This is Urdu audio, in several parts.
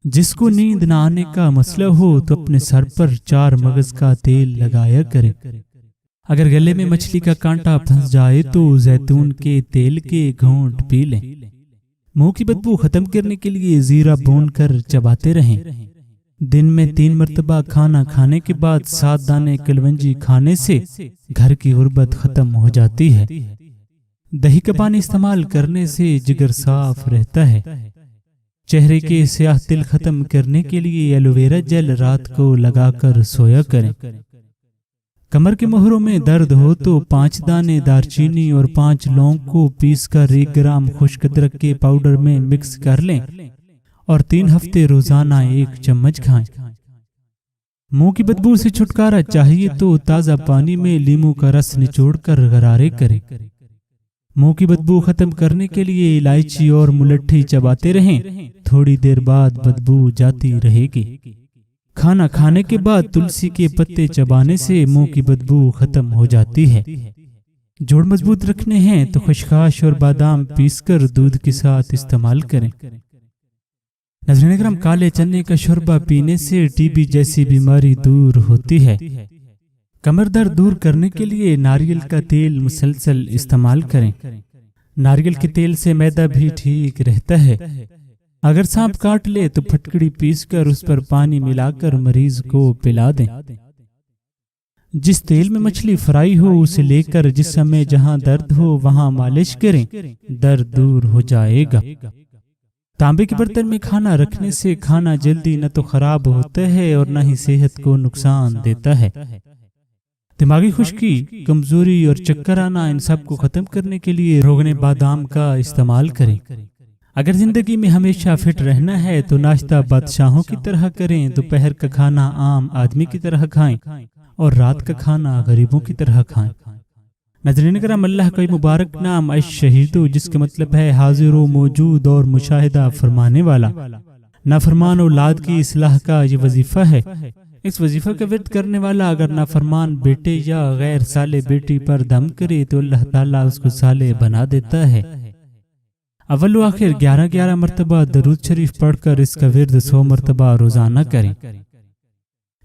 جس کو نیند نہ آنے کا مسئلہ ہو تو اپنے سر پر 4 مغز کا تیل لگایا کرے۔ اگر گلے میں مچھلی کا کانٹا پھنس جائے تو زیتون کے تیل کے گھونٹ پی لیں۔ منہ کی بدبو ختم کرنے کے لیے زیرہ بھون کر چباتے رہیں۔ دن میں 3 مرتبہ کھانا کھانے کے بعد 7 دانے کلونجی کھانے سے گھر کی غربت ختم ہو جاتی ہے۔ دہی کا پانی استعمال کرنے سے جگر صاف رہتا ہے۔ چہرے کے سیاہ تل ختم کرنے کے لیے ایلو ویرا جیل رات کو لگا کر سویا کریں۔ کمر کے مہروں میں درد ہو تو 5 دانے دارچینی اور 5 لونگ کو پیس کر 1 گرام خشک ادرک کے پاؤڈر میں مکس کر لیں اور 3 ہفتے روزانہ 1 چمچ کھائیں۔ منہ کی بدبو سے چھٹکارا چاہیے تو تازہ پانی میں لیموں کا رس نچوڑ کر غرارے کریں۔ منہ کی بدبو ختم کرنے کے لیے الائچی اور ملٹھی چباتے رہیں، تھوڑی دیر بعد بدبو جاتی رہے گی۔ کھانا کھانے کے بعد تلسی کے پتے چبانے سے منہ کی بدبو ختم ہو جاتی ہے۔ جوڑ مضبوط رکھنے ہیں تو خشخاش اور بادام پیس کر دودھ کے ساتھ استعمال کریں۔ ناظرین اکرام، کالے چنے کا شوربہ پینے سے ٹی بی جیسی بیماری دور ہوتی ہے۔ کمر درد دور کرنے کے لیے ناریل کا تیل مسلسل استعمال کریں۔ ناریل کے تیل سے معدہ بھی ٹھیک رہتا ہے۔ اگر سانپ کاٹ لے تو پھٹکڑی پیس کر اس پر پانی ملا کر مریض کو پلا دیں۔ جس تیل میں مچھلی فرائی ہو اسے لے کر جسم میں جہاں درد ہو وہاں مالش کریں، درد دور ہو جائے گا۔ تانبے کے برتن میں کھانا رکھنے سے کھانا جلدی نہ تو خراب ہوتا ہے اور نہ ہی صحت کو نقصان دیتا ہے۔ دماغی خشکی، کمزوری اور چکر آنا، ان سب کو ختم کرنے کے لیے روغن بادام کا استعمال کریں۔ اگر زندگی میں ہمیشہ فٹ رہنا ہے تو ناشتہ بادشاہوں کی طرح کریں، دوپہر کا کھانا عام آدمی کی طرح کھائیں اور رات کا کھانا غریبوں کی طرح کھائیں۔ ناظرین کرام، اللہ کا مبارک نام الشہید، جس کا مطلب ہے حاضر و موجود اور مشاہدہ فرمانے والا۔ نافرمان اولاد کی اصلاح کا یہ وظیفہ ہے۔ اس وظیفہ کا ورد کرنے والا اگر نافرمان بیٹے یا غیر صالح بیٹی پر دم کرے تو اللہ تعالیٰ اس کو صالح بنا دیتا ہے۔ اول و آخر 11 مرتبہ درود شریف پڑھ کر اس کا ورد 100 مرتبہ روزانہ کریں۔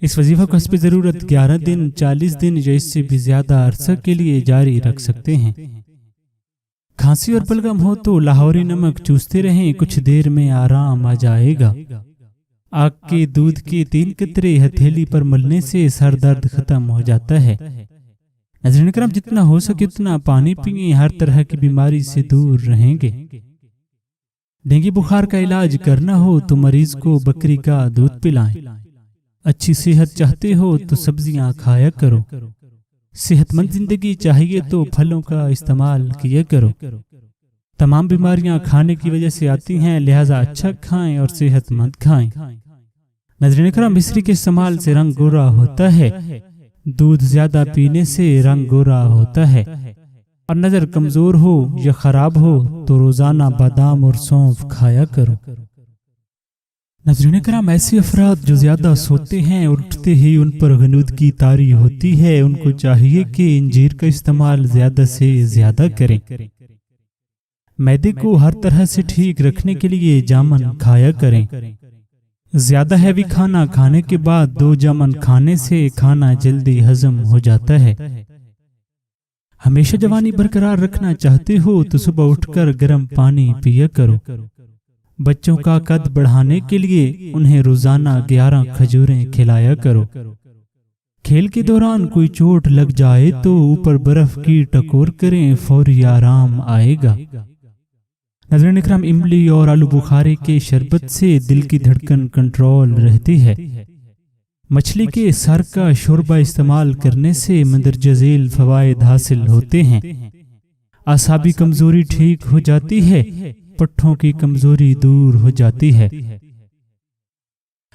اس وظیفہ کو حسب ضرورت 11 دن، 40 دن یا اس سے بھی زیادہ عرصہ کے لیے جاری رکھ سکتے ہیں۔ کھانسی اور بلغم ہو تو لاہوری نمک چوستے رہیں، کچھ دیر میں آرام آ جائے گا۔ آگ کے دودھ کے 3 قطرے ہتھیلی پر ملنے سے سر درد ختم ہو جاتا ہے۔ ناظرین کرام، جتنا ہو سکے اتنا پانی پئیں، ہر طرح کی بیماری سے دور رہیں گے۔ ڈینگی بخار کا علاج کرنا ہو تو مریض کو بکری کا دودھ پلائیں۔ اچھی صحت چاہتے ہو تو سبزیاں کھایا کرو۔ صحت مند زندگی چاہیے تو پھلوں کا استعمال کیا کرو۔ تمام بیماریاں کھانے کی وجہ سے آتی ہیں، لہٰذا اچھا کھائیں اور صحت مند کھائیں۔ ناظرین کرام، مصری کے استعمال سے رنگ گورا ہوتا ہے، دودھ زیادہ پینے سے رنگ گورا ہوتا ہے، اور نظر کمزور ہو یا خراب ہو تو روزانہ بادام اور سونف کھایا کرو۔ ناظرین کرام، ایسے افراد جو زیادہ سوتے ہیں اور اٹھتے ہی ان پر غنودگی طاری ہوتی ہے، ان کو چاہیے کہ انجیر کا استعمال زیادہ سے زیادہ کریں۔ معدے کو ہر طرح سے ٹھیک رکھنے کے لیے جامن کھایا کریں۔ زیادہ ہیوی کھانا کھانے کے بعد 2 جامن کھانے سے کھانا جلدی ہضم ہو جاتا ہے۔ ہمیشہ جوانی برقرار رکھنا چاہتے ہو تو صبح اٹھ کر گرم پانی پیا کرو۔ بچوں کا قد بڑھانے کے لیے انہیں روزانہ 11 کھجوریں کھلایا کرو۔ کھیل کے دوران کوئی چوٹ لگ جائے تو اوپر برف کی ٹکور کریں، فوری آرام آئے گا۔ ناظرین اکرام، املی اور آلو بخارے کے شربت سے دل کی دھڑکن کنٹرول رہتی ہے۔ مچھلی کے سر کا شوربہ استعمال کرنے سے مندرجہ ذیل فوائد حاصل ہوتے ہیں۔ اعصابی کمزوری ٹھیک ہو جاتی ہے، پٹھوں کی کمزوری دور ہو جاتی ہے،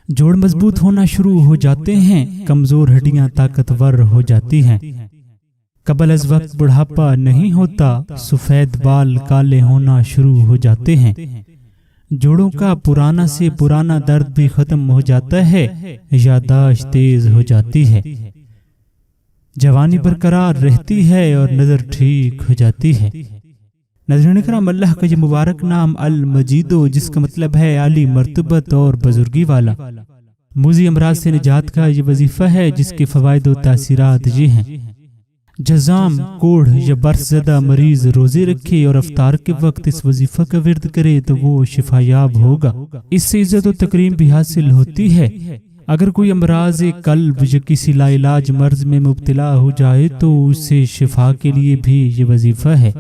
جوڑ مضبوط ہونا شروع ہو جاتے ہیں، کمزور ہڈیاں طاقتور ہو جاتی ہیں۔ قبل از وقت بڑھاپا نہیں ہوتا، سفید بال کالے ہونا شروع ہو جاتے ہیں، جوڑوں کا پرانا سے پرانا درد بھی ختم ہو جاتا ہے، یادداشت تیز ہو جاتی ہے، جوانی برقرار رہتی ہے اور نظر ٹھیک ہو جاتی ہے۔ ناظرین کرام، اللہ کا یہ مبارک نام المجیدو، جس کا مطلب ہے عالی مرتبت اور بزرگی والا، موذی امراض سے نجات کا یہ وظیفہ ہے، جس کے فوائد و تاثیرات یہ ہیں: جزام، کوڑھ یا برس زدہ مریض روزے رکھے اور افطار کے وقت اس وظیفہ کا ورد کرے تو وہ شفا یاب ہوگا، اس سے عزت و تکریم بھی حاصل ہوتی ہے۔ اگر کوئی امراض قلب یا کسی لا علاج مرض میں مبتلا ہو جائے تو اسے شفا کے لیے بھی یہ وظیفہ ہے۔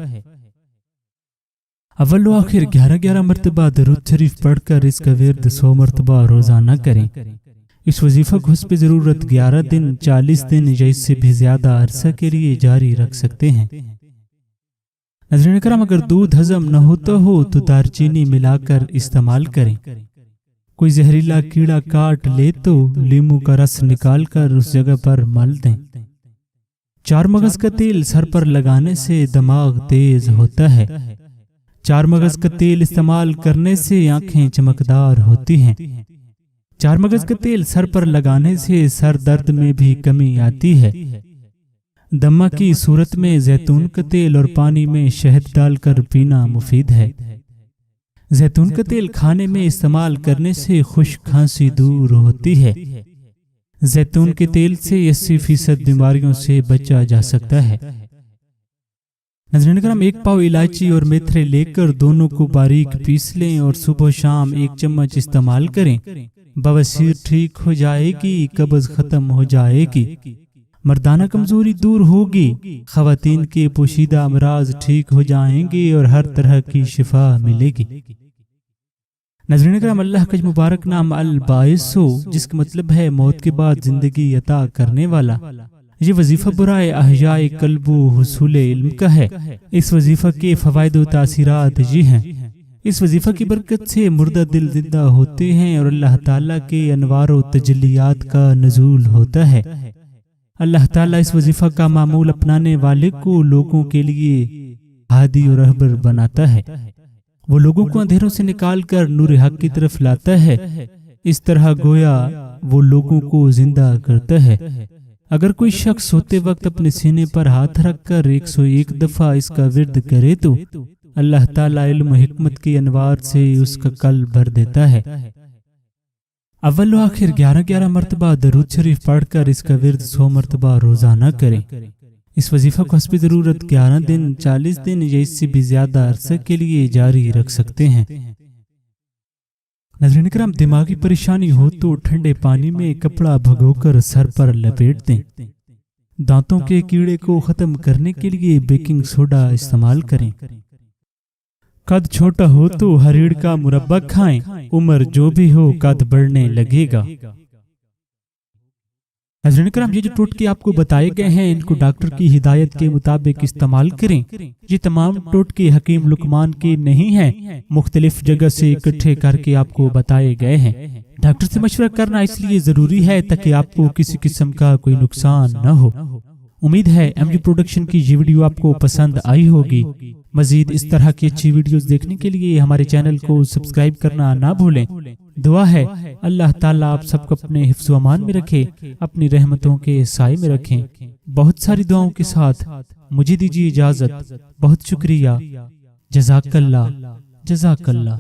اول و آخر 11 مرتبہ درود شریف پڑھ کر اس کا ورد 100 مرتبہ روزانہ کریں۔ اس وظیفہ کو حسب ضرورت 11 دن، 40 دن یا اس سے بھی زیادہ عرصہ کے لیے جاری رکھ سکتے ہیں۔ ناظرین کرام، اگر دودھ ہضم نہ ہوتا ہو تو دار چینی ملا کر استعمال کریں۔ کوئی زہریلا کیڑا کاٹ لے تو لیموں کا رس نکال کر اس جگہ پر مل دیں۔ 4 مغز کا تیل سر پر لگانے سے دماغ تیز ہوتا ہے۔ 4 مغز کا تیل استعمال کرنے سے آنکھیں چمکدار ہوتی ہیں۔ 4 مغز کا تیل سر پر لگانے سے سر درد میں بھی کمی آتی ہے۔ دمہ کی صورت میں زیتون کا تیل اور پانی میں شہد ڈال کر پینا مفید ہے۔ زیتون کا تیل کھانے میں استعمال کرنے سے خشک کھانسی دور ہوتی ہے۔ زیتون کے تیل سے 80% بیماریوں سے بچا جا سکتا ہے۔ ناظرین کرام، 1 پاؤ الائچی اور میتھرے لے کر دونوں کو باریک پیس لیں اور صبح و شام 1 چمچ استعمال کریں۔ بواسیر ٹھیک ہو جائے گی، قبض ختم ہو جائے گی، مردانہ کمزوری دور ہوگی، خواتین کے پوشیدہ امراض ٹھیک ہو جائیں گے اور ہر طرح کی شفا ملے گی۔ ناظرین کرام، اللہ کا مبارک نام الباعث، جس کا مطلب ہے موت کے بعد زندگی عطا کرنے والا، یہ وظیفہ برائے احیاء قلب و حصول علم کا ہے۔ اس وظیفہ کے فوائد و تاثیرات یہ ہیں: اس وظیفہ کی برکت سے مردہ دل زندہ ہوتے ہیں اور اللہ تعالیٰ کے انوار و تجلیات کا نزول ہوتا ہے۔ اللہ تعالیٰ اس وظیفہ کا معمول اپنانے والے کو لوگوں کے لیے ہادی و رہبر بناتا ہے۔ وہ لوگوں کو اندھیروں سے نکال کر نور حق کی طرف لاتا ہے، اس طرح گویا وہ لوگوں کو زندہ کرتا ہے۔ اگر کوئی شخص سوتے وقت اپنے سینے پر ہاتھ رکھ کر 101 دفعہ اس کا ورد کرے تو اللہ تعالیٰ علم و حکمت کی انوار سے اس کا قلب بھر دیتا ہے۔ اول و آخر 11 مرتبہ درود شریف پڑھ کر اس کا ورد 100 مرتبہ روزانہ کریں۔ اس وظیفہ کو حسب ضرورت 11 دن، 40 دن یا اس سے بھی زیادہ عرصہ کے لیے جاری رکھ سکتے ہیں۔ ناظرین کرام، دماغی پریشانی ہو تو ٹھنڈے پانی میں کپڑا بھگو کر سر پر لپیٹ دیں۔ دانتوں کے کیڑے کو ختم کرنے کے لیے بیکنگ سوڈا استعمال کریں۔ قد چھوٹا ہو تو ہریڑ کا مربع کھائیں، عمر جو بھی ہو قد بڑھنے لگے گا۔ ناظرین کرام، یہ جو ٹوٹکے آپ کو بتائے گئے ہیں ان کو ڈاکٹر کی ہدایت کے مطابق استعمال کریں۔ یہ تمام ٹوٹکے حکیم لقمان کے نہیں ہیں، مختلف جگہ سے اکٹھے کر کے آپ کو بتائے گئے ہیں۔ ڈاکٹر سے مشورہ کرنا اس لیے ضروری ہے تاکہ آپ کو کسی قسم کا کوئی نقصان نہ ہو۔ امید ہے ایم جی پروڈکشن کی یہ ویڈیو آپ کو پسند آئی ہوگی۔ مزید اس طرح کی اچھی ویڈیوز دیکھنے کے لیے ہمارے چینل کو سبسکرائب کرنا نہ بھولیں۔ دعا ہے اللہ تعالیٰ آپ سب کو اپنے حفظ و امان میں رکھے، اپنی رحمتوں کے سائے میں رکھیں۔ بہت ساری دعاؤں کے ساتھ مجھے دیجیے اجازت۔ بہت شکریہ۔ جزاک اللہ، جزاک اللہ۔